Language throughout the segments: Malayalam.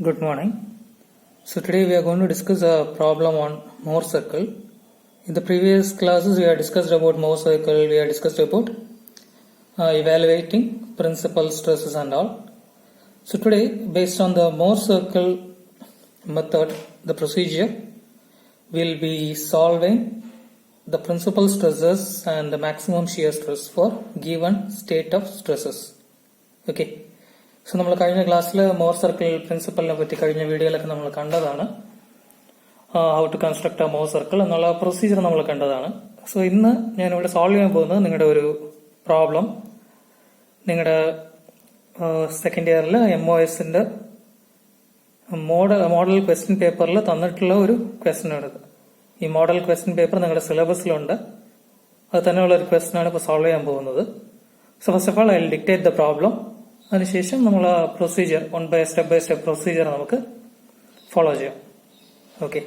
Good morning. So today we are going to discuss a problem on Mohr circle. In the previous classes we have discussed about Mohr circle, we have discussed about evaluating principal stresses and all. So today, based on the Mohr circle method, the procedure, will be solving the principal stresses and the maximum shear stress for given state of stresses. Okay. So നമ്മൾ കഴിഞ്ഞ ക്ലാസ്സിൽ മോർ സർക്കിൾ പ്രിൻസിപ്പലിനെ പറ്റി കഴിഞ്ഞ വീഡിയോയിലൊക്കെ നമ്മൾ കണ്ടതാണ്. How to construct a Mohr circle എന്നുള്ള പ്രൊസീജിയർ നമ്മൾ കണ്ടതാണ്. സോ ഇന്ന് ഞാനിവിടെ സോൾവ് ചെയ്യാൻ പോകുന്നത് നിങ്ങളുടെ ഒരു പ്രോബ്ലം നിങ്ങളുടെ സെക്കൻഡ് ഇയറിൽ MOSന്റെ മോഡൽ ക്വസ്റ്റ്യൻ പേപ്പറിൽ തന്നിട്ടുള്ള ഒരു ക്വസ്റ്റ്യൻ ആണ്. ഈ മോഡൽ ക്വസ്റ്റ്യൻ പേപ്പർ നിങ്ങളുടെ സിലബസിലുണ്ട്. അത് തന്നെയുള്ള ഒരു ക്വസ്റ്റ്യൻ ആണ് ഇപ്പോൾ സോൾവ് ചെയ്യാൻ പോകുന്നത്. So first of all I will dictate the problem. അതിനുശേഷം നമ്മൾ ആ പ്രൊസീജിയർ ബൈ സ്റ്റെപ്പ് പ്രൊസീജിയർ നമുക്ക് ഫോളോ ചെയ്യാം. Okay.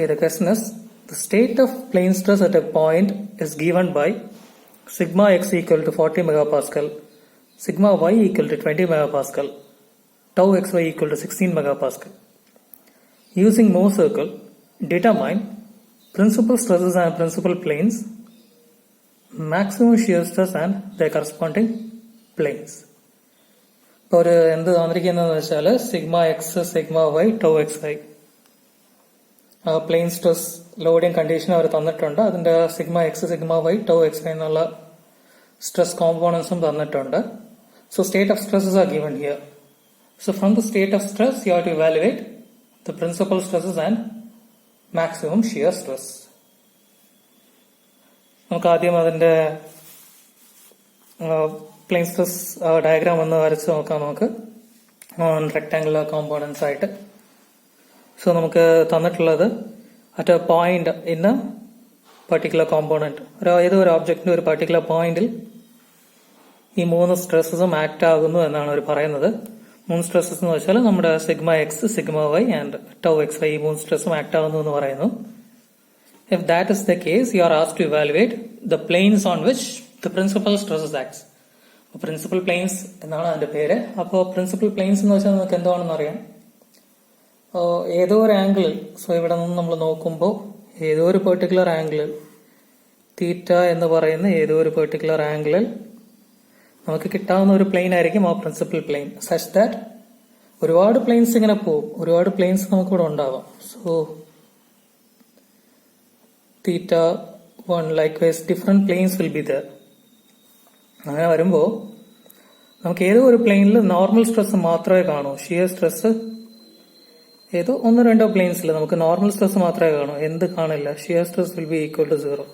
The question is, the state of plane stress at a point is given by sigma x equal to 40 megapascal, sigma y equal to 20 megapascal, tau xy equal to 16 megapascal. Using Mohr circle, determine principal stresses and principal planes, maximum shear stress and their corresponding planes. ഇപ്പോൾ ഒരു എന്ത് തന്നിരിക്കുന്നതെന്ന് വെച്ചാൽ sigma x sigma y tau x y plane stress loading condition അവർ തന്നിട്ടുണ്ട്. അതിന്റെ sigma x sigma y tau x y എന്നുള്ള സ്ട്രെസ് കോമ്പോണൻസും തന്നിട്ടുണ്ട്. So state of stresses are given here. So from the state of stress you have to evaluate the principal stresses and maximum shear stress. നമുക്ക് ആദ്യം അതിന്റെ പ്ലെയിൻ സ്ട്രെസ് ഡയഗ്രാം ഒന്ന് വരച്ച് നോക്കാം. നമുക്ക് റെക്ടാങ്കുലർ കോമ്പോണൻസ് ആയിട്ട്. സോ നമുക്ക് തന്നിട്ടുള്ളത് at A point in A particular component, ഏതോ ഒരു ഓബ്ജക്റ്റിന്റെ ഒരു പർട്ടിക്കുലർ പോയിന്റിൽ ഈ മൂന്ന് സ്ട്രെസ്സും ആക്ട് ആകുന്നു എന്നാണ് അവർ പറയുന്നത്. മൂന്ന് സ്ട്രെസ്സസ് എന്ന് വെച്ചാൽ നമ്മുടെ sigma x sigma y and tau x y ഈ മൂന്ന് സ്ട്രെസ്സും ആക്ട് ആകുന്നു എന്ന് പറയുന്നു. If that is the case, you are asked to evaluate the planes on which the principal stresses acts. Principal planes എന്നാണ് അതിന്റെ പേര്. അപ്പോൾ പ്രിൻസിപ്പൽ പ്ലെയിൻസ് എന്ന് വെച്ചാൽ നമുക്ക് എന്താണെന്ന് അറിയാം. ഏതോ ഒരു ആംഗിളിൽ, സോ ഇവിടെ നിന്ന് നമ്മൾ നോക്കുമ്പോൾ ഏതോ ഒരു പെർട്ടിക്കുലർ ആംഗിളിൽ തീറ്റ എന്ന് പറയുന്ന ഏതോ ഒരു പെർട്ടിക്കുലർ ആംഗിളിൽ നമുക്ക് കിട്ടാവുന്ന ഒരു പ്ലെയിൻ ആയിരിക്കും ആ പ്രിൻസിപ്പൽ പ്ലെയിൻ. സച്ച് ദാറ്റ് ഒരുപാട് പ്ലെയിൻസ് ഇങ്ങനെ പോകും, ഒരുപാട് പ്ലെയിൻസ് നമുക്കിവിടെ ഉണ്ടാവാം. So theta 1 likewise different planes will be there. അങ്ങനെ വരുമ്പോൾ നമുക്ക് ഏതോ ഒരു പ്ലെയിനിൽ നോർമൽ സ്ട്രെസ് മാത്രമേ കാണൂ. ഷിയർ സ്ട്രെസ് ഏതോ ഒന്നോ രണ്ടോ പ്ലെയിൻസിൽ നമുക്ക് നോർമൽ സ്ട്രെസ് മാത്രമേ കാണൂ, എന്ത് കാണില്ല. Shear stress will be equal to 0.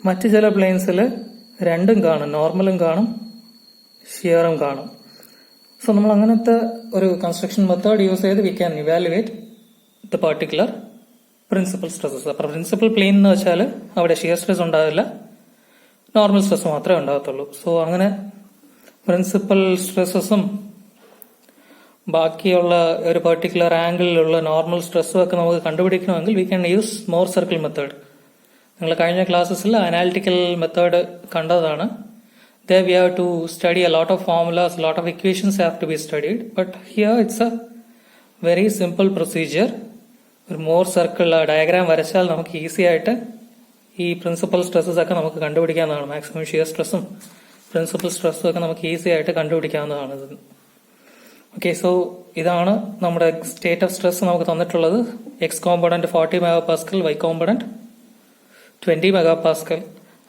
മറ്റു ചില പ്ലെയിൻസിൽ രണ്ടും കാണും, നോർമലും കാണും ഷിയറും കാണും. സോ നമ്മൾ അങ്ങനത്തെ ഒരു കൺസ്ട്രക്ഷൻ മെത്തേഡ് യൂസ് ചെയ്ത് we can evaluate the particular principal stresses. അപ്പൊ പ്രിൻസിപ്പൽ പ്ലെയിൻ എന്ന് വെച്ചാൽ അവിടെ ഷിയർ സ്ട്രെസ് ഉണ്ടാവില്ല, നോർമൽ സ്ട്രെസ് മാത്രമേ ഉണ്ടാകത്തുള്ളൂ. സോ അങ്ങനെ പ്രിൻസിപ്പൽ സ്ട്രെസ്സസും ബാക്കിയുള്ള ഒരു പെർട്ടിക്കുലർ ആംഗിളിലുള്ള നോർമൽ സ്ട്രെസ്സും ഒക്കെ നമുക്ക് കണ്ടുപിടിക്കണമെങ്കിൽ we can use Mohr circle method. നിങ്ങൾ കഴിഞ്ഞ ക്ലാസ്സസിൽ അനാലിറ്റിക്കൽ മെത്തേഡ് കണ്ടതാണ്. There we have to study a lot of formulas, a lot of equations have to be studied. But here it's a very simple procedure. ഒരു മോർ സർക്കിൾ ഡയഗ്രാം വരച്ചാൽ നമുക്ക് ഈസി ആയിട്ട് ഈ പ്രിൻസിപ്പൽ സ്ട്രെസ്സസ് ഒക്കെ നമുക്ക് കണ്ടുപിടിക്കാവുന്നതാണ്. മാക്സിമം ഷിയർ സ്ട്രെസ്സും പ്രിൻസിപ്പൽ സ്ട്രെസ്സും ഒക്കെ നമുക്ക് ഈസി ആയിട്ട് കണ്ടുപിടിക്കാവുന്നതാണ്. ഓക്കെ. സോ ഇതാണ് നമ്മുടെ സ്റ്റേറ്റ് ഓഫ് സ്ട്രെസ് നമുക്ക് തന്നിട്ടുള്ളത്. X component 40 megapascal, y component 20 megapascal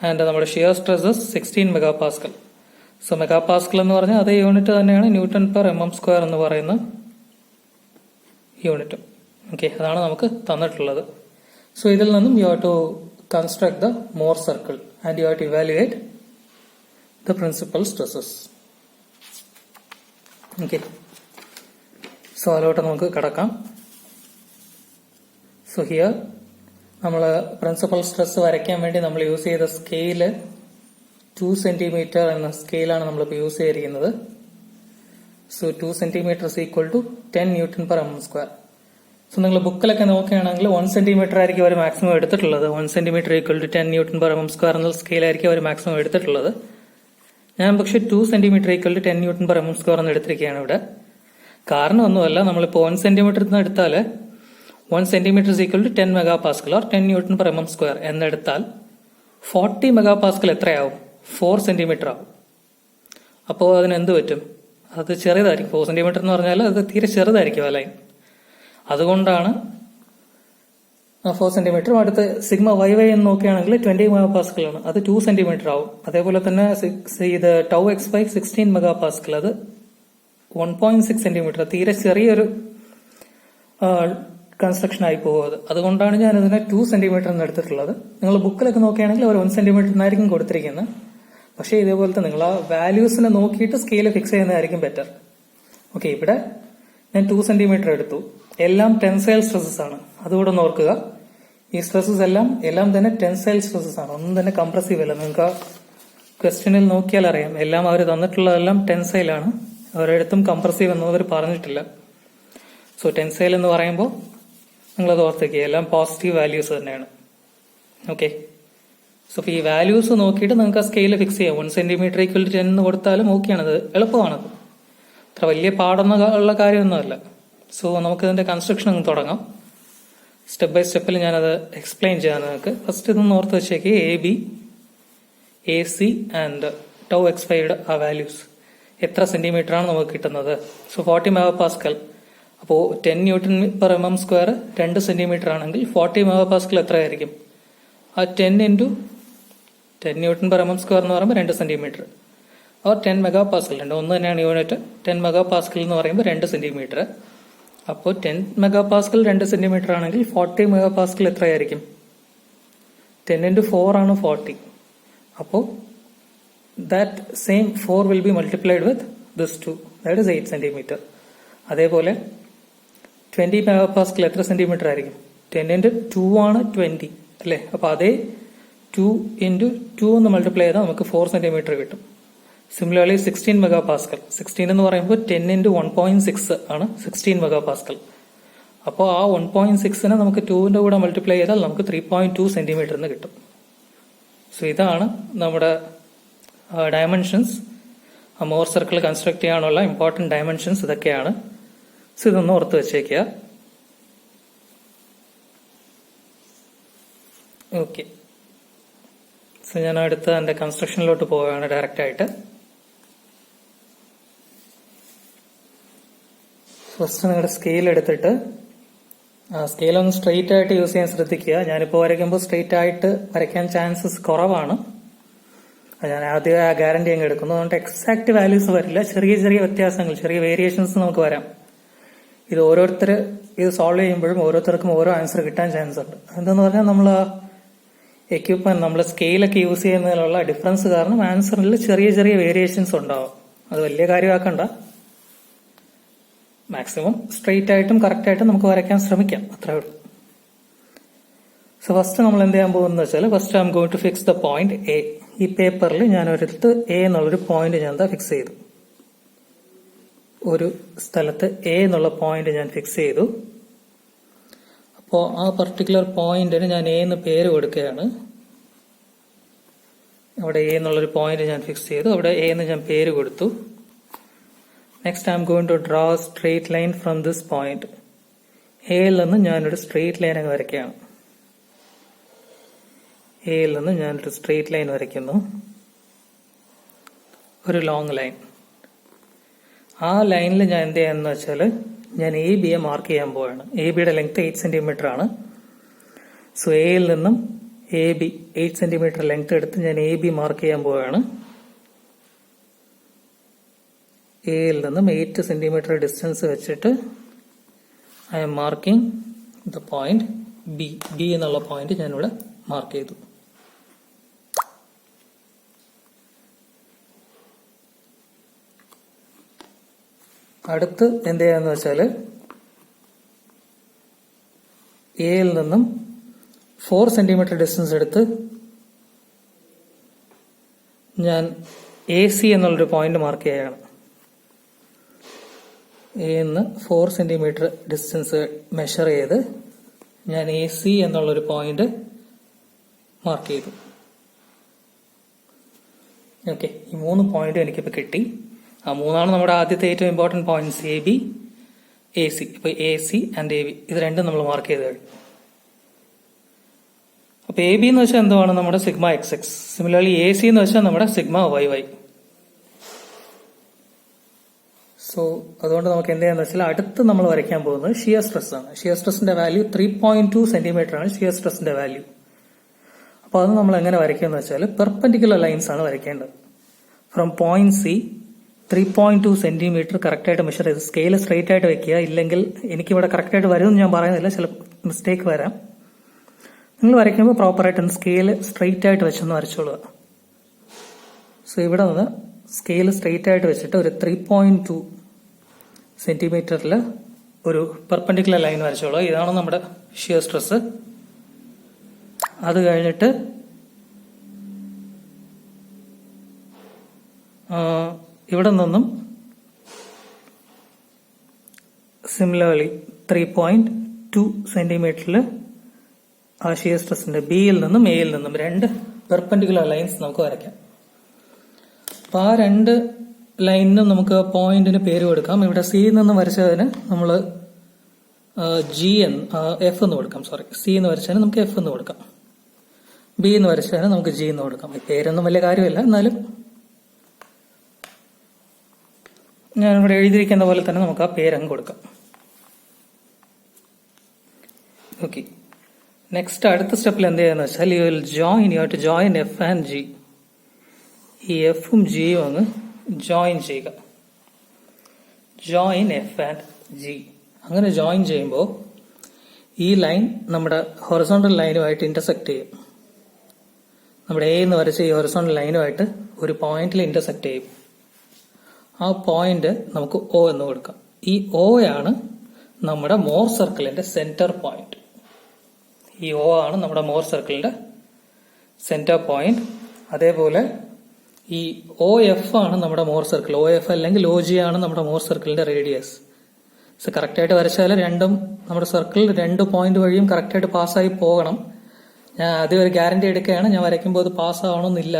and നമ്മുടെ shear stresses 16 megapascal. So megapascal എന്ന് പറഞ്ഞാൽ അതേ യൂണിറ്റ് തന്നെയാണ് ന്യൂട്ടൺ പെർ mm² എന്ന് പറയുന്ന യൂണിറ്റ്. ഓക്കെ, അതാണ് നമുക്ക് തന്നിട്ടുള്ളത്. സോ ഇതിൽ നിന്നും you have to construct the Mohr circle and you have to evaluate the principal stresses. Okay, so അതിലോട്ട് നമുക്ക് കടക്കാം. സോ ഹിയർ നമ്മൾ പ്രിൻസിപ്പൽ സ്ട്രെസ് വരയ്ക്കാൻ വേണ്ടി നമ്മൾ യൂസ് ചെയ്ത സ്കെയില് 2 സെന്റിമീറ്റർ എന്ന സ്കെയിലാണ് നമ്മളിപ്പോൾ യൂസ് ചെയ്തിരിക്കുന്നത്. So 2 centimetre is equal to 10 Newton per mm². So നിങ്ങൾ ബുക്കിലൊക്കെ നോക്കുകയാണെങ്കിൽ 1 സെന്റിമീറ്റർ ആയിരിക്കും അവർ മാക്സിമം എടുത്തിട്ടുള്ളത്. 1 centimetre equal to 10 Newton per mm² എന്ന സ്കെയിലായിരിക്കും അവർ മാക്സിമം എടുത്തിട്ടുള്ളത്. ഞാൻ പക്ഷെ 2 centimetre equal to 10 newton per mm square എന്ന് എടുത്തിരിക്കുകയാണ് ഇവിടെ. കാരണം ഒന്നുമല്ല, നമ്മളിപ്പോൾ 1 സെന്റിമീറ്റർ നിന്ന് എടുത്താൽ 1 centimetre equal to 10 mega pascal or 10 newton per mm square എന്നെടുത്താൽ 40 മെഗാ പാസ്കൽ എത്രയാവും? 4 സെന്റിമീറ്റർ ആവും. അപ്പോൾ അതിന് എന്ത് പറ്റും? അത് ചെറുതായിരിക്കും. 4 സെന്റിമീറ്റർ എന്ന് പറഞ്ഞാൽ അത് തീരെ ചെറുതായിരിക്കും ആ ലൈൻ. അതുകൊണ്ടാണ് 4 സെന്റിമീറ്റർ. അടുത്ത് സിഗ്മ വൈ എന്ന് നോക്കുകയാണെങ്കിൽ 20 മെഗാ പാസ്കൽ ആണ്, അത് 2 സെന്റിമീറ്റർ ആവും. അതേപോലെ തന്നെ ഇത് ടൗ എക്സ് 16 മെഗാ പാസ്കൽ, അത് 1.6 സെന്റിമീറ്റർ, തീരെ ചെറിയൊരു കൺസ്ട്രക്ഷൻ ആയി പോകുന്നത്. അതുകൊണ്ടാണ് ഞാൻ ഇതിനെ 2 സെന്റിമീറ്റർ എന്ന് എടുത്തിട്ടുള്ളത്. നിങ്ങൾ ബുക്കിലൊക്കെ നോക്കുകയാണെങ്കിൽ അവർ 1 സെന്റിമീറ്റർ എന്നായിരിക്കും കൊടുത്തിരിക്കുന്നത്. പക്ഷേ ഇതേപോലത്തെ നിങ്ങൾ ആ വാല്യൂസിനെ നോക്കിയിട്ട് സ്കെയിൽ ഫിക്സ് ചെയ്യുന്നതായിരിക്കും ബെറ്റർ. ഓക്കെ, ഇവിടെ ഞാൻ 2 സെന്റിമീറ്റർ എടുത്തു. എല്ലാം ടെൻസൈൽ സ്ട്രെസ്സസ് ആണ്, അതുകൂടെ ഓർക്കുക. ഈ സ്ട്രെസ്സസ് എല്ലാം തന്നെ ടെൻസൈൽ സ്ട്രെസ്സസ് ആണ്, ഒന്നും തന്നെ കംപ്രസീവ് അല്ല. നിങ്ങൾക്ക് ക്വസ്റ്റ്യനിൽ നോക്കിയാൽ അറിയാം, എല്ലാം അവർ തന്നിട്ടുള്ളതെല്ലാം ടെൻസൈലാണ്. അവരെടുത്തും കംപ്രസീവ് എന്ന് അവർ പറഞ്ഞിട്ടില്ല. സോ ടെൻസൈൽ എന്ന് പറയുമ്പോൾ നിങ്ങളത് ഓർത്തേക്കുക, എല്ലാം പോസിറ്റീവ് വാല്യൂസ് തന്നെയാണ്. ഓക്കെ, സോ ഈ വാല്യൂസ് നോക്കിയിട്ട് നിങ്ങൾക്ക് ആ സ്കെയിൽ ഫിക്സ് ചെയ്യാം. 1 സെന്റിമീറ്റർ ഈക്വൽ ടു 10 എന്ന് കൊടുത്താലും ഓക്കെയാണത്, എളുപ്പമാണത്, അത്ര വലിയ പാടൊന്നുള്ള കാര്യമൊന്നുമല്ല. സോ നമുക്ക് ഇതിന്റെ കൺസ്ട്രക്ഷൻ അങ്ങ് തുടങ്ങാം. സ്റ്റെപ്പ് ബൈ സ്റ്റെപ്പിൽ ഞാനത് എക്സ്പ്ലെയിൻ ചെയ്യാം നിങ്ങൾക്ക്. ഫസ്റ്റ് ഇതൊന്ന് ഓർത്ത് വെച്ചേക്ക്, AB, AC and tau X 5 ആ വാല്യൂസ് എത്ര സെന്റിമീറ്റർ ആണ് നമുക്ക് കിട്ടുന്നത്. സോ 40 മെഗാ പാസ്കൽ, അപ്പോൾ 10 newton per mm square 2 centimetre ആണെങ്കിൽ 40 മെഗാ പാസ്കൽ എത്രയായിരിക്കും? ആ 10 into 10 newton per mm square എന്ന് പറയുമ്പോൾ 2 സെന്റിമീറ്റർ, ഓർ 10 മെഗാ പാസ്കൽ, ഒന്ന് തന്നെയാണ് യൂണിറ്റ്. 10 മെഗാ പാസ്കൽ എന്ന് പറയുമ്പോൾ 2 സെന്റിമീറ്റർ. അപ്പോൾ 10 മെഗാ പാസ്കൽ 2 സെന്റിമീറ്റർ ആണെങ്കിൽ 40 മെഗാ പാസ്കൽ എത്രയായിരിക്കും? 10 ഇൻറ്റു 4 ആണ് 40. അപ്പോൾ that same 4 will be multiplied with this 2, that is 8 centimetre. അതേപോലെ 20 മെഗാ പാസ്കൽ എത്ര സെന്റിമീറ്റർ ആയിരിക്കും? 10 ഇൻറ്റു 2 ആണ് 20 അല്ലേ? അപ്പോൾ അതേ 2 ഇൻറ്റു 2 എന്ന് മൾട്ടിപ്ലൈ ചെയ്താൽ നമുക്ക് 4 സെന്റിമീറ്റർ കിട്ടും. സിമിലർലി 16 മെഗാ പാസ്കൽ, 16 എന്ന് പറയുമ്പോൾ 10 ഇൻറ്റു 1.6 ആണ് 16 മെഗാ പാസ്കൽ. അപ്പോൾ ആ 1.6നെ നമുക്ക് 2ന്റെ കൂടെ മൾട്ടിപ്ലൈ ചെയ്താൽ നമുക്ക് 3.2 സെന്റിമീറ്റർ എന്ന് കിട്ടും. സോ ഇതാണ് നമ്മുടെ ഡയമെൻഷൻസ്. മോർ സർക്കിൾ കൺസ്ട്രക്ട് ചെയ്യാനുള്ള ഇമ്പോർട്ടന്റ് ഡയമെൻഷൻസ് ഇതൊക്കെയാണ്. സോ ഇതൊന്ന് ഓർത്ത് വെച്ചേക്കുക. ഓക്കെ, സോ ഞാൻ അടുത്ത എന്റെ കൺസ്ട്രക്ഷനിലോട്ട് പോവുകയാണ് ഡയറക്റ്റ് ആയിട്ട്. ഫസ്റ്റ് നിങ്ങളുടെ സ്കെയിൽ എടുത്തിട്ട് സ്കെയിൽ ഒന്ന് സ്ട്രെയിറ്റ് ആയിട്ട് യൂസ് ചെയ്യാൻ ശ്രദ്ധിക്കുക. ഞാനിപ്പോൾ വരയ്ക്കുമ്പോൾ സ്ട്രെയിറ്റ് ആയിട്ട് വരയ്ക്കാൻ ചാൻസസ് കുറവാണ്. ഞാൻ ആദ്യം ആ ഗ്യാരണ്ടി അങ്ങ് എടുക്കുന്നു. അതുകൊണ്ട് എക്സാക്ട് വാല്യൂസ് വരില്ല, ചെറിയ ചെറിയ വ്യത്യാസങ്ങൾ, ചെറിയ വേരിയേഷൻസ് നമുക്ക് വരാം. ഇത് ഓരോരുത്തർ ഇത് സോൾവ് ചെയ്യുമ്പോഴും ഓരോരുത്തർക്കും ഓരോ ആൻസർ കിട്ടാൻ ചാൻസ് ഉണ്ട്. എന്തെന്ന് പറഞ്ഞാൽ നമ്മൾ എക്യുപ്മെന്റ്, നമ്മൾ സ്കെയിലൊക്കെ യൂസ് ചെയ്യുന്നതിലുള്ള ഡിഫറൻസ് കാരണം ആൻസറിൽ ചെറിയ ചെറിയ വേരിയേഷൻസ് ഉണ്ടാവും. അത് വലിയ കാര്യമാക്കണ്ട, മാക്സിമം സ്ട്രെയിറ്റ് ആയിട്ടും കറക്റ്റ് ആയിട്ടും നമുക്ക് വരയ്ക്കാൻ ശ്രമിക്കാം, അത്രേ ഉള്ളൂ. സോ ഫസ്റ്റ് നമ്മൾ എന്ത് ചെയ്യാൻ പോകുന്നത് വെച്ചാൽ, first I am going to fix the point A. ഈ പേപ്പറിൽ ഞാൻ ഒരിടത്ത് എ എന്നുള്ളൊരു പോയിന്റ് ഞാൻ ഫിക്സ് ചെയ്തു. ഒരു സ്ഥലത്ത് എ എന്നുള്ള പോയിന്റ് ഞാൻ ഫിക്സ് ചെയ്തു. അപ്പോൾ ആ പർട്ടിക്കുലർ പോയിന്റിന് ഞാൻ എ എന്ന് പേര് കൊടുക്കുകയാണ്. അവിടെ എ എന്നുള്ളൊരു പോയിന്റ് ഞാൻ ഫിക്സ് ചെയ്തു, അവിടെ എ എന്ന് ഞാൻ പേര് കൊടുത്തു. Next I am going to draw straight line from this point. എയിൽ നിന്ന് ഞാനൊരു സ്ട്രെയിറ്റ് ലൈൻ അങ്ങ് വരയ്ക്കുകയാണ്. എയിൽ നിന്ന് ഞാനൊരു സ്ട്രെയിറ്റ് ലൈൻ വരയ്ക്കുന്നു, ഒരു ലോങ് ലൈൻ. ആ ലൈനിൽ ഞാൻ എന്ത് ചെയ്യാന്ന് വെച്ചാൽ, ഞാൻ എ ബിയെ മാർക്ക് ചെയ്യാൻ പോവാണ്. എ ബിയുടെ ലെങ്ത് 8 സെന്റിമീറ്റർ ആണ്. സോ എയിൽ നിന്നും എ ബി 8 സെന്റിമീറ്റർ ലെങ്ത് എടുത്ത് ഞാൻ എ ബി മാർക്ക് ചെയ്യാൻ പോവാണ്. എയിൽ നിന്നും 8 സെന്റിമീറ്റർ ഡിസ്റ്റൻസ് വെച്ചിട്ട് I M marking the point B. B എന്നുള്ള പോയിന്റ് ഞാനിവിടെ മാർക്ക് ചെയ്തു. അടുത്ത് എന്ത് ചെയ്യാന്ന് വെച്ചാൽ, എയിൽ നിന്നും 4 സെന്റിമീറ്റർ ഡിസ്റ്റൻസ് എടുത്ത് ഞാൻ എ സി എന്നുള്ളൊരു പോയിന്റ് മാർക്ക് ചെയ്യുകയാണ്. എന്ന് 4 സെന്റിമീറ്റർ ഡിസ്റ്റൻസ് മെഷർ ചെയ്ത് ഞാൻ എ സി എന്നുള്ളൊരു പോയിന്റ് മാർക്ക് ചെയ്തു. ഓക്കെ, ഈ 3 പോയിന്റും എനിക്കിപ്പോൾ കിട്ടി. ആ 3 നമ്മുടെ ആദ്യത്തെ ഏറ്റവും ഇമ്പോർട്ടന്റ് പോയിന്റ്സ് AB, AC. ഇപ്പൊ AC ആൻഡ് AB ഇത് രണ്ടും നമ്മൾ മാർക്ക് ചെയ്ത് കഴിഞ്ഞു. അപ്പൊ AB എന്ന് വെച്ചാൽ എന്തുവാണ്? നമ്മുടെ സിഗ്മ XX. സിമിലർലി AC എന്ന് വെച്ചാൽ നമ്മുടെ സിഗ്മ YY. സോ അതുകൊണ്ട് നമുക്ക് എന്ത് ചെയ്യാന്ന് വെച്ചാൽ അടുത്ത് നമ്മൾ വരയ്ക്കാൻ പോകുന്നത് ഷിയർ സ്ട്രെസ് ആണ്. ഷിയർ സ്ട്രെസിന്റെ വാല്യൂ 3.2 സെന്റിമീറ്റർ ആണ് ഷിയർ സ്ട്രെസിന്റെ വാല്യൂ. അപ്പൊ അത് നമ്മൾ എങ്ങനെ വരയ്ക്കുമെന്ന് വെച്ചാൽ പെർപെൻഡിക്കുലർ ലൈൻസ് ആണ് വരയ്ക്കേണ്ടത്. ഫ്രം പോയിന്റ് C 3.2 സെന്റിമീറ്റർ കറക്റ്റായിട്ട് മെഷർ ചെയ്ത് സ്കെയിൽ സ്ട്രെയിറ്റ് ആയിട്ട് വെക്കുക. ഇല്ലെങ്കിൽ എനിക്കിവിടെ കറക്റ്റായിട്ട് വരുമെന്ന് ഞാൻ പറയുന്നില്ല, ചില മിസ്റ്റേക്ക് വരാം. നിങ്ങൾ വരയ്ക്കുമ്പോൾ പ്രോപ്പറായിട്ട് സ്കെയിൽ സ്ട്രെയിറ്റ് ആയിട്ട് വെച്ചൊന്ന് വരച്ചോളുക. സോ ഇവിടെ നിന്ന് സ്കെയിൽ സ്ട്രെയിറ്റ് ആയിട്ട് വെച്ചിട്ട് ഒരു 3.2 സെന്റിമീറ്ററിൽ ഒരു പെർപെൻഡിക്കുലർ ലൈൻ വരച്ചോളുക. ഇതാണ് നമ്മുടെ ഷിയർ സ്ട്രെസ്. അത് കഴിഞ്ഞിട്ട് ഇവിടെ നിന്നും സിമിലർലി 3.2 സെന്റിമീറ്ററിൽ ആ ഷിയർ സ്ട്രെസിന്റെ ബിയിൽ നിന്നും എയിൽ നിന്നും 2 പെർപെൻഡിക്കുലർ ലൈൻസ് നമുക്ക് വരയ്ക്കാം. അപ്പൊ ആ 2 ലൈനിനും നമുക്ക് പോയിന്റിന് പേര് കൊടുക്കാം. ഇവിടെ സി നിന്ന് വരച്ചതിന് നമ്മൾ എഫ് എന്ന് കൊടുക്കാം. സി എന്ന് വരച്ചതിന് നമുക്ക് എഫ് എന്ന് കൊടുക്കാം. ബി എന്ന് വരച്ചതിന് നമുക്ക് ജി എന്ന് കൊടുക്കാം. ഈ പേരൊന്നും വലിയ കാര്യമില്ല, എന്നാലും ഞാനിവിടെ എഴുതിയിരിക്കുന്ന പോലെ തന്നെ നമുക്ക് ആ പേരങ്ങ് കൊടുക്കാം. ഓക്കെ, നെക്സ്റ്റ് അടുത്ത സ്റ്റെപ്പിൽ എന്ത് ചെയ്യാന്ന് വെച്ചാൽ you to join F and G. ഈ എഫും ജിയും അങ്ങ് ജോയിൻ ചെയ്യുക. Join F and G. അങ്ങനെ ജോയിൻ ചെയ്യുമ്പോൾ ഈ ലൈൻ നമ്മുടെ ഹൊറിസോണ്ടൽ ലൈനുമായിട്ട് ഇന്റർസെക്ട് ചെയ്യും. നമ്മുടെ എ എന്ന് വരച്ച ഈ ഹൊറിസോണ്ടൽ ലൈനുമായിട്ട് ഒരു പോയിന്റിൽ ഇന്റർസെക്ട് ചെയ്യും. ആ പോയിന്റ് നമുക്ക് O എന്ന് കൊടുക്കാം. ഈ O ആണ് നമ്മുടെ മോർ സർക്കിളിന്റെ സെന്റർ പോയിന്റ്. ഈ O ആണ് നമ്മുടെ മോർ സർക്കിളിന്റെ സെന്റർ പോയിന്റ്. അതേപോലെ ഈ OF ആണ് നമ്മുടെ മോർ സർക്കിൾ. OF അല്ലെങ്കിൽ OG ആണ് നമ്മുടെ മോർ സർക്കിളിന്റെ റേഡിയസ്. സോ കറക്റ്റായിട്ട് വരച്ചാൽ രണ്ടും നമ്മുടെ സർക്കിൾ 2 പോയിന്റ് വഴിയും കറക്റ്റായിട്ട് പാസ്സായി പോകണം. ഞാൻ ആദ്യം ഒരു ഗ്യാരണ്ടി എടുക്കുകയാണ്. ഞാൻ വരയ്ക്കുമ്പോൾ അത് പാസ്സാവണമെന്നില്ല.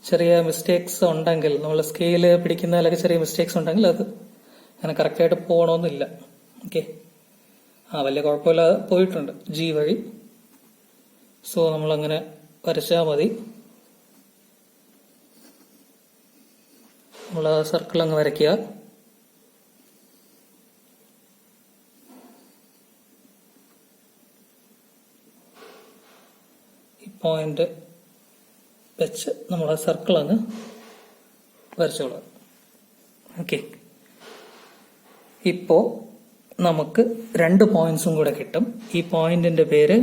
ചെറിയ മിസ്റ്റേക്സ് ഉണ്ടെങ്കിൽ, നമ്മൾ സ്കെയില് പിടിക്കുന്നതിലൊക്കെ ചെറിയ മിസ്റ്റേക്സ് ഉണ്ടെങ്കിൽ അത് അങ്ങനെ കറക്റ്റായിട്ട് പോകണമെന്നില്ല. ഓക്കെ, വലിയ കുഴപ്പമില്ലാതെ പോയിട്ടുണ്ട് ജി വഴി. സോ നമ്മളങ്ങനെ വരച്ചാൽ മതി. നമ്മൾ ആ സർക്കിൾ അങ്ങ് വരയ്ക്കുക. ഈ പോയിന്റ് വെച്ച് നമ്മൾ ആ സർക്കിൾ അങ്ങ് വരച്ചോളാം. ഓക്കെ, ഇപ്പോ നമുക്ക് 2 പോയിന്റ്സും കൂടെ കിട്ടും. ഈ പോയിന്റിന്റെ പേര്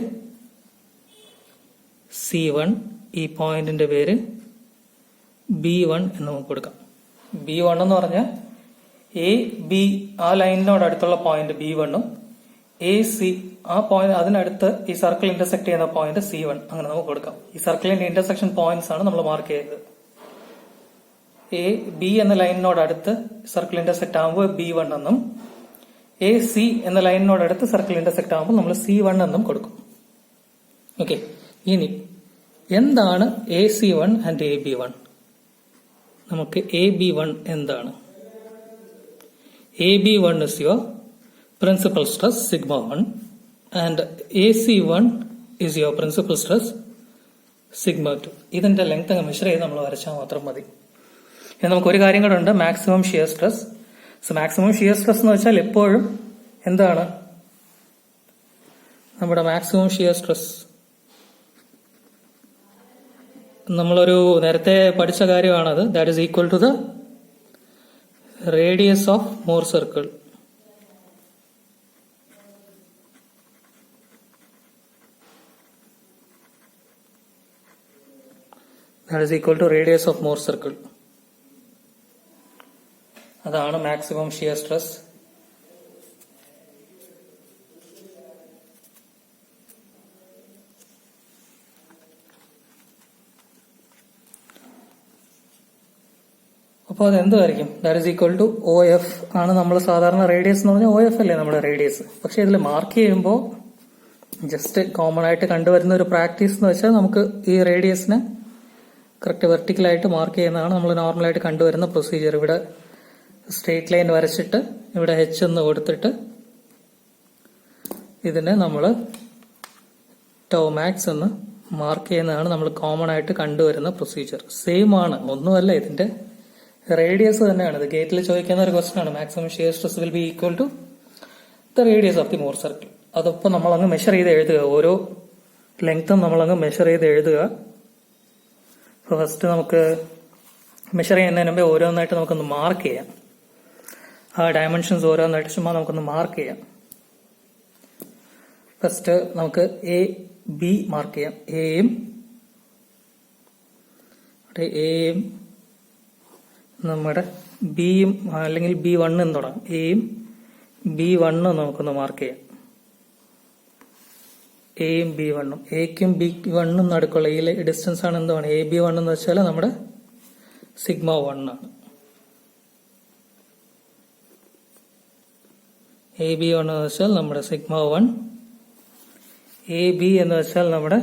C1, ഈ പോയിന്റിന്റെ പേര് B1 എന്ന് നമുക്ക് കൊടുക്കാം. B1 എന്ന് പറഞ്ഞാൽ എ ബി ആ ലൈനിനോട് അടുത്തുള്ള പോയിന്റ് B1ഉം AC ആ പോയിന്റ് അതിനടുത്ത് ഈ സർക്കിൾ ഇന്റർസെക്ട് ചെയ്യുന്ന പോയിന്റ് C1 അങ്ങനെ നമുക്ക് കൊടുക്കാം. ഈ സർക്കിളിന്റെ ഇന്റർസെക്ഷൻ പോയിന്റ്സ് ആണ് നമ്മൾ മാർക്ക് ചെയ്തത്. എ ബി എന്ന ലൈനിനോട് അടുത്ത് സർക്കിൾ ഇന്റർസെക്ട് ആകുമ്പോൾ B1 എന്നും AC എന്ന ലൈനിനോട് അടുത്ത് സർക്കിൾ ഇന്റർസെക്ട് ആകുമ്പോൾ നമ്മൾ C1 എന്നും കൊടുക്കും. ഓക്കെ, ഇനി എന്താണ് AC1 ആൻഡ് AB1? നമുക്ക് AB1 എന്താണ്? AB1 is your principal stress sigma 1 and AC1 is your principal stress sigma 2. ഇതിന്റെ ലെങ്ത് അങ്ങ് മെഷർ ചെയ്ത് നമ്മൾ വരച്ചാൽ മാത്രം മതി. ഇനി നമുക്ക് ഒരു കാര്യം കൂടെ ഉണ്ട്, maximum shear stress. So maximum shear stress എന്ന് വെച്ചാൽ എപ്പോഴും എന്താണ് നമ്മുടെ മാക്സിമം ഷിയർ സ്ട്രെസ്? നമ്മളൊരു നേരത്തെ പഠിച്ച കാര്യമാണത്. That is equal to the radius of Mohr circle. That is equal to radius of Mohr circle. അതാണ് മാക്സിമം ഷിയർ സ്ട്രെസ്. അപ്പോൾ അതെന്തായിരിക്കും? That is equal to OF ആണ് നമ്മൾ സാധാരണ റേഡിയസ് എന്ന് പറഞ്ഞാൽ OF അല്ലേ നമ്മുടെ റേഡിയസ്. പക്ഷെ ഇതിൽ മാർക്ക് ചെയ്യുമ്പോൾ ജസ്റ്റ് കോമൺ ആയിട്ട് കണ്ടുവരുന്ന ഒരു പ്രാക്ടീസ് എന്ന് വെച്ചാൽ നമുക്ക് ഈ റേഡിയസിനെ കറക്റ്റ് വെർട്ടിക്കലായിട്ട് മാർക്ക് ചെയ്യുന്നതാണ് നമ്മൾ നോർമലായിട്ട് കണ്ടുവരുന്ന പ്രൊസീജിയർ. ഇവിടെ സ്ട്രേറ്റ് ലൈൻ വരച്ചിട്ട് ഇവിടെ H എന്ന് കൊടുത്തിട്ട് ഇതിനെ നമ്മൾ ടോ മാക്സ് എന്ന് മാർക്ക് ചെയ്യുന്നതാണ് നമ്മൾ കോമൺ ആയിട്ട് കണ്ടുവരുന്ന പ്രൊസീജിയർ. സെയിം ആണ്, ഒന്നുമല്ല, ഇതിന്റെ റേഡിയസ് തന്നെയാണ്. ഇത് ഗേറ്റിൽ ചോദിക്കുന്ന ഒരു ക്വസ്റ്റൻ ആണ്. Maximum shear stress will be equal to the radius of the Mohr circle. അതപ്പോൾ നമ്മളങ്ങ് മെഷർ ചെയ്ത് എഴുതുക. ഓരോ ലെങ്ത്തും നമ്മളങ്ങ് മെഷർ ചെയ്ത് എഴുതുക. ഫസ്റ്റ് നമുക്ക് മെഷർ ചെയ്യുന്നതിന് മുമ്പേ ഓരോന്നായിട്ട് നമുക്കൊന്ന് മാർക്ക് ചെയ്യാം. ആ ഡയമെൻഷൻസ് ഓരോന്നായിട്ട് ചുമ്മാ നമുക്കൊന്ന് മാർക്ക് ചെയ്യാം. ഫസ്റ്റ് നമുക്ക് എ ബി മാർക്ക് ചെയ്യാം. എയും നമ്മുടെ ബിയും അല്ലെങ്കിൽ B1 എന്ന് തുടങ്ങാം. എയും B1 നമുക്കൊന്ന് മാർക്ക് ചെയ്യാം. എയും B1, എക്കും B1 നടുക്കുള്ള ഈ ഡിസ്റ്റൻസ് ആണ് എന്താണ് AB1 എന്ന് വെച്ചാൽ നമ്മുടെ σ1 ആണ്. AB1 എന്ന് വെച്ചാൽ നമ്മുടെ σ1, AB എന്ന് വെച്ചാൽ നമ്മുടെ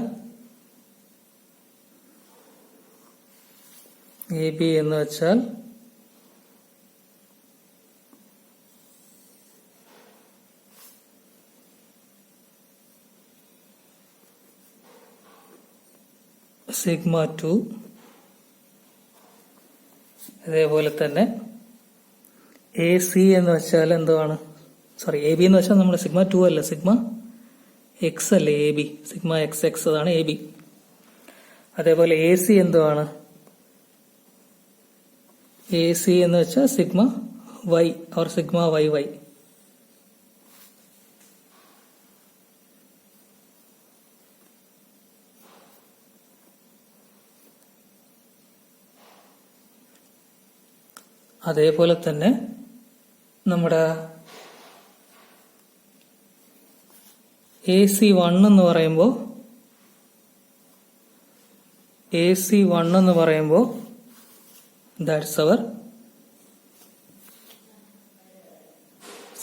AB എന്ന് വെച്ചാൽ σ2. അതേപോലെ തന്നെ AC എന്ന് വെച്ചാൽ എന്താണ്, സോറി AB എന്ന് വെച്ചാൽ നമ്മുടെ σ2 അല്ല, σx അല്ലേ AB, σxx അതാണ് AB. അതേപോലെ AC എന്തുവാണ്, AC എന്ന് വെച്ചാൽ σy or σyy. അതേപോലെ തന്നെ നമ്മുടെ AC1 എന്ന് പറയുമ്പോൾ that's our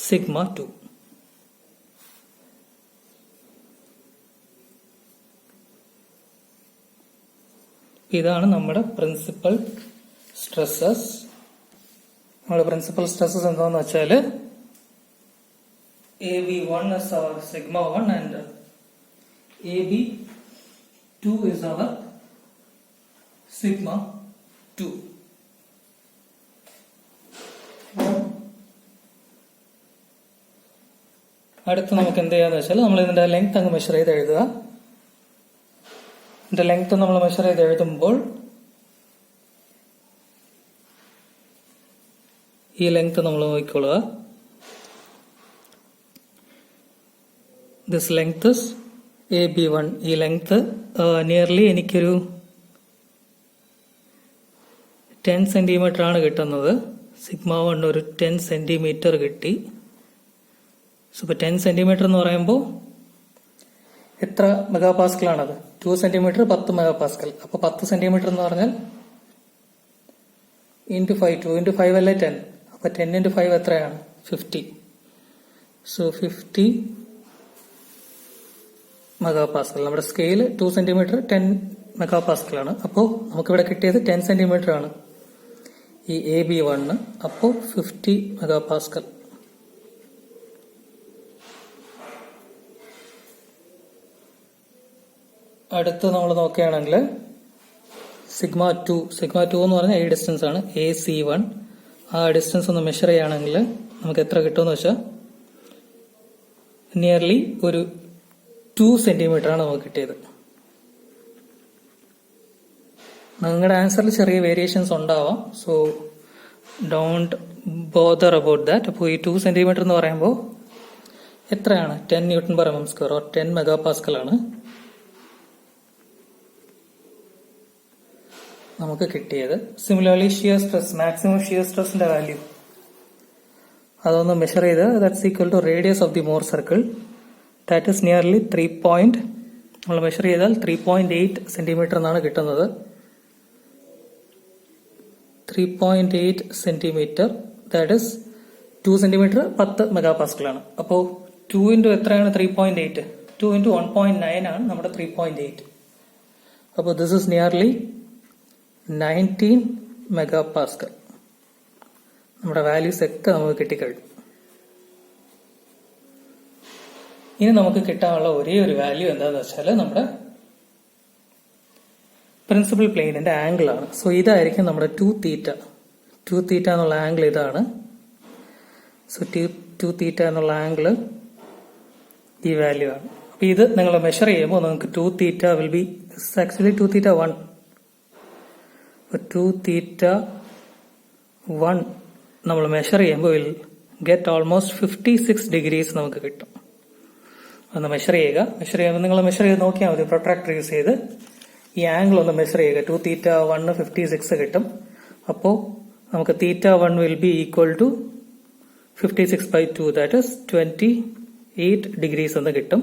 σ2. ഇതാണ് നമ്മുടെ പ്രിൻസിപ്പൽ സ്ട്രെസ്സസ്. നമ്മുടെ പ്രിൻസിപ്പൽ സ്ട്രെസ്സസ് എന്താണെന്ന് വെച്ചാൽ AB1 is our σ1 and AB2 is our σ2. അടുത്ത് നമുക്ക് എന്ത് ചെയ്യാന്ന് വെച്ചാൽ നമ്മൾ ഇതിന്റെ ലെങ്ത് അങ്ങ് മെഷർ ചെയ്ത് എഴുതുക. ഇതിന്റെ ലെങ്ത് നമ്മൾ മെഷർ ചെയ്ത് എഴുതുമ്പോൾ ഈ ലെങ്ത് നമ്മൾ നോക്കിക്കൊള്ളുക. This length is AB1. ഈ ലെങ്ത് നിയർലി എനിക്കൊരു 10 സെന്റിമീറ്റർ ആണ് കിട്ടുന്നത്. σ1 ഒരു 10 സെന്റിമീറ്റർ കിട്ടി. സോ ഇപ്പൊ 10 സെന്റിമീറ്റർ എന്ന് പറയുമ്പോൾ എത്ര മെഗാ പാസ്കൽ ആണത്? 2 സെന്റിമീറ്റർ 10 മെഗാ പാസ്കൽ. അപ്പൊ 10 സെന്റിമീറ്റർ എന്ന് പറഞ്ഞാൽ ഇൻറ്റു 5, 2 ഇൻറ്റു 5 അല്ലേ 10. അപ്പൊ 10 ഇൻറ്റു 5 എത്രയാണ്? 50. So 50 mega Pascal. നമ്മുടെ സ്കെയിൽ 2 സെന്റിമീറ്റർ 10 മെഗാ പാസ്കൽ ആണ്. അപ്പോൾ നമുക്കിവിടെ കിട്ടിയത് 10 സെന്റിമീറ്റർ ആണ് ഈ AB1. അപ്പോൾ 50 മെഗാ പാസ്കൽ. അടുത്ത് നമ്മൾ നോക്കുകയാണെങ്കിൽ σ2 എന്ന് പറഞ്ഞാൽ ഈ ഡിസ്റ്റൻസ് ആണ് AC1. ആ ഡിസ്റ്റൻസ് ഒന്ന് മെഷർ ചെയ്യുകയാണെങ്കിൽ നമുക്ക് എത്ര കിട്ടുമെന്ന് വെച്ചാൽ നിയർലി ഒരു 2 സെന്റിമീറ്റർ ആണ് നമുക്ക് കിട്ടിയത്. നിങ്ങളുടെ ആൻസറിൽ ചെറിയ വേരിയേഷൻസ് ഉണ്ടാവാം. So don't bother about that. അപ്പോൾ ഈ 2 സെന്റിമീറ്റർ എന്ന് പറയുമ്പോൾ എത്രയാണ്? 10 Nm² ഓർ 10 മെഗാ പാസ്കൽ ആണ് നമുക്ക് കിട്ടിയത്. Similarly shear stress, maximum shear സ്ട്രെസിന്റെ വാല്യൂ അതൊന്ന് മെഷർ ചെയ്ത് that's equal to radius of the Mohr circle. That is nearly 3. നമ്മൾ മെഷർ ചെയ്താൽ 3.8 സെന്റിമീറ്റർ എന്നാണ് കിട്ടുന്നത്. 3.8 centimetre that is 2 centimetre 10 mega Pascal ആണ്. അപ്പോൾ 2 ഇൻറ്റു എത്രയാണ്? 3.8. 2 ഇൻറ്റു 1.9 ആണ് നമ്മുടെ 3.8. അപ്പോൾ this is nearly 19 mega Pascal. നമ്മുടെ വാല്യൂസ് ഒക്കെ നമുക്ക് കിട്ടിക്കഴിഞ്ഞു. ഇനി നമുക്ക് കിട്ടാനുള്ള ഒരേ ഒരു വാല്യൂ എന്താണെന്ന് വെച്ചാൽ നമ്മുടെ പ്രിൻസിപ്പൽ പ്ലെയിനിന്റെ ആംഗിൾ ആണ്. സോ ഇതായിരിക്കും നമ്മുടെ 2 തീറ്റ. 2 തീറ്റ എന്നുള്ള ആംഗിൾ ഇതാണ്. സോ 2 തീറ്റ എന്നുള്ള ആംഗിൾ ഈ വാല്യൂ ആണ്. അപ്പൊ ഇത് നിങ്ങൾ മെഷർ ചെയ്യുമ്പോൾ നിങ്ങൾക്ക് 2 തീറ്റ വിൽ ബി ആക്ച്വലി 2 തീറ്റ 1. 2 തീറ്റ 1 നമ്മൾ മെഷർ ചെയ്യുമ്പോൾ വിൽ ഗെറ്റ് ഓൾമോസ്റ്റ് 56 ഡിഗ്രീസ് നമുക്ക് കിട്ടും. ഒന്ന് മെഷർ ചെയ്യുക. മെഷർ ചെയ്യുമ്പോൾ നിങ്ങൾ മെഷർ ചെയ്ത് നോക്കിയാൽ മതി. പ്രൊട്രാക്ടർ യൂസ് ചെയ്ത് ഈ ആംഗിൾ ഒന്ന് മെഷർ ചെയ്യുക. 2 തീറ്റ 1 56 കിട്ടും. അപ്പോൾ നമുക്ക് theta 1 will be equal to 56/2, that is 28 degrees എന്ന് കിട്ടും.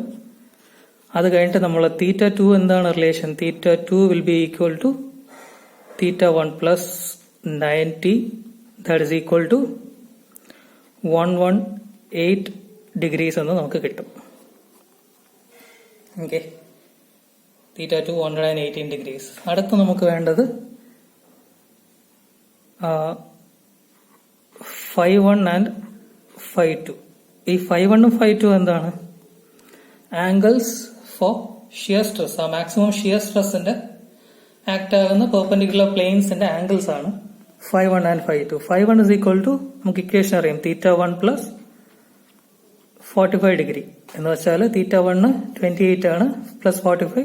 അത് കഴിഞ്ഞിട്ട് നമ്മൾ തീറ്റ 2 എന്താണ് relation? Theta 2 will be equal to theta 1 plus 90, that is equal to 118 degrees എന്ന് നമുക്ക് കിട്ടും. Okay, theta 2 118 degrees. അടുത്ത് നമുക്ക് വേണ്ടത് 5-1 ആൻഡ് 5-2. ഈ 5-1 ഉം 5-2 എന്താണ്? Angles four shear stress. ആ മാക്സിമം ഷിയർ സ്ട്രെസ്സിന്റെ ആക്ട് ആകുന്ന പെർപെൻഡിക്കുലർ പ്ലെയിൻസിന്റെ ആംഗിൾസ് ആണ് 5-1 ആൻഡ് 5-2. 5-1 ഇസ് ഈക്വൽ ടു നമുക്ക് ഇക്വേഷൻ അറിയാം, തീറ്റ 1 പ്ലസ് 45 ഡിഗ്രി എന്ന് വെച്ചാൽ തീറ്റ 1 28 ആണ്, പ്ലസ് 45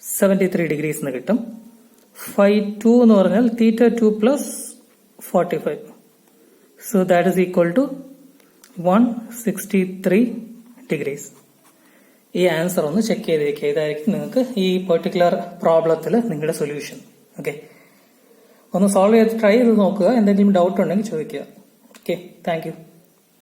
73 ഡിഗ്രീസ് എന്ന് കിട്ടും. 5-2 എന്ന് പറഞ്ഞാൽ theta 2 plus 45, so that is equal to 163 degrees. ഈ ആൻസർ ഒന്ന് ചെക്ക് ചെയ്ത് വെക്കുക. ഇതായിരിക്കും നിങ്ങൾക്ക് ഈ പെർട്ടിക്കുലർ പ്രോബ്ലത്തിൽ നിങ്ങളുടെ സൊല്യൂഷൻ. ഓക്കെ, ഒന്ന് സോൾവ് ചെയ്ത് ട്രൈ ചെയ്ത് നോക്കുക. എന്തെങ്കിലും ഡൗട്ട് ഉണ്ടെങ്കിൽ ചോദിക്കുക. Okay, thank U.